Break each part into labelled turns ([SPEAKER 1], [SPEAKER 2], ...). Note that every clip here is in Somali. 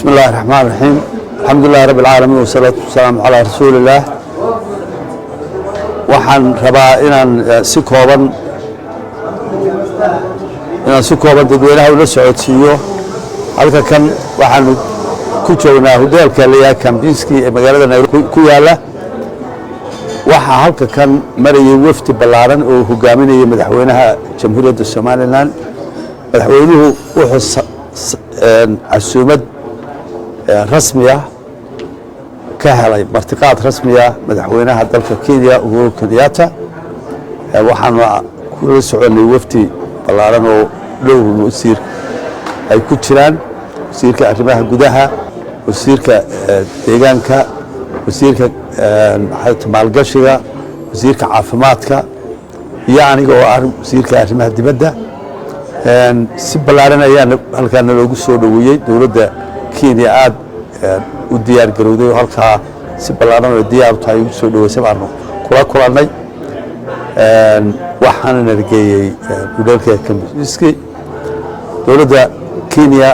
[SPEAKER 1] بسم الله الرحمن الرحيم. الحمد لله رب العالمين والصلاة والسلام على رسول الله. waxaan rabaa inaan si kooban dadweynaha ula socodsiiyo halka kan waxaan ku joognaa hoteelka Leeyahay Kambinski ee magaalada Nairobi ku yaala. waxa halka kan marayay wafdi ballaaran oo hogaaminaya madaxweynaha Jamhuuriyadda Soomaaliland. madaxweynuhu wuxuu casuumad rasmi ah ka helay martiqaad rasmi ah madaxweynaha dalka Kenya Uhuru Kenyatta. waxaan kula soconay wafdi ballaaran oo dhowr wasiir ay ku jiraan wasiirka arrimaha gudaha, wasiirka deegaanka, wasiirka maalgashiga, wasiirka caafimaadka iyo aniga oo ah wasiirka arrimaha dibadda. si ballaaran ayaan halkaan loogu soo dhaweeyay. dowladda Kenya aad u diyaar garowday halkaa si ballaaran oo diyaar u tahay u soo dhaweysay baan kula kulannay. waxaan nargeeyay hoteelka Kambinski. dowladda Kenya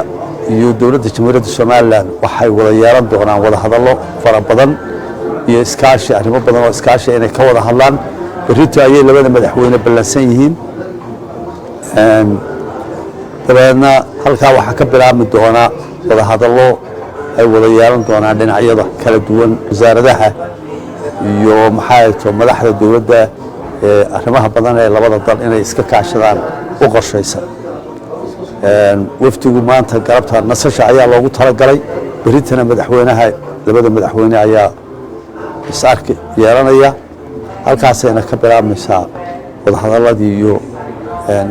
[SPEAKER 1] iyo dowladda Jamhuuriyadda Soomaaliland waxay wada yeelan doonaan wada hadallo fara badan iyo iskaashi arrimo badan oo iskaashi inay ka wada hadlaan. berrito ayay labada madaxweyne ballansan yihiin. dabeedna halkaa waxaa ka bilaabmi doona wada hadallo ay wada yeelan doonaan dhinacyada kala duwan, wasaaradaha iyo madaxda dowladda arrimaha badan ee labada dal inay iska kaashadaan u qorshaysan. wafdigu maanta galabta nasasha ayaa loogu talagalay. berritana labada madaxweyne ayaa is-arki yeelanaya. halkaasayna ka bilaabmaysaa wada hadalladii iyo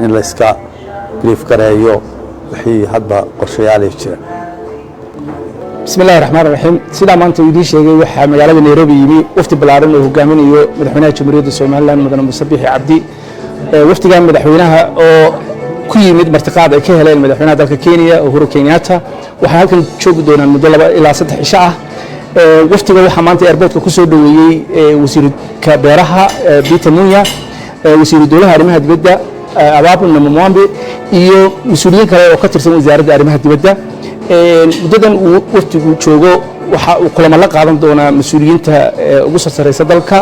[SPEAKER 1] in la iska brief gareeyo wixii hadba qorshayaal jira.
[SPEAKER 2] بسم الله الرحمن الرحيم. سيدا maanta idin sheegay waxa magaalada Nairobi yimi wafdi ballaaran oo hogaaminayo madaxweynaha Jamhuuriyadda Soomaaliland Mudane Muuse Biixi Cabdi. wafdigan madaxweynaha oo ku yimid martiqaad ay ka heleen madaxweynaha dalka Kenya Uhuru Kenyatta waxa halkan joogi doonaan muddo 2 ilaa 3 cisho ah. wafdiga waxa maanta airportka ku soo dhaweeyay wasiirka beeraha Peter Munya, wasiirka dowladda arrimaha dibadda Ababu Namwambe iyo mas'uuliyiin kale oo ka tirsan wasaaradda arrimaha dibadda. muddadan uu wafdigu joogo waxa uu kulamo la qaadan doonaa mas'uuliyiinta ugu sarreeyay dalka,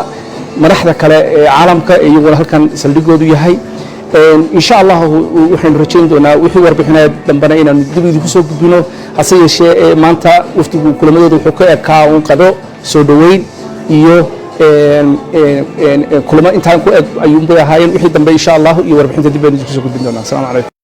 [SPEAKER 2] madaxda kale ee caalamka iyagoo halkan saldhigoodu yahay. insha Allah waxaan rajayn doonaa wixii warbixinaad dambana inaan dib idinku soo gudbino. hase yeeshee maanta wafdigu kulamadooda wuxuu ka ekaa un qado soo dhaweyn iyo kulamo intaan ku ayuu ahaayeen. wixii dambe insha Allah iyo warbixinta dib idinku soo gudbin doonaa. Assalaamu calaykum.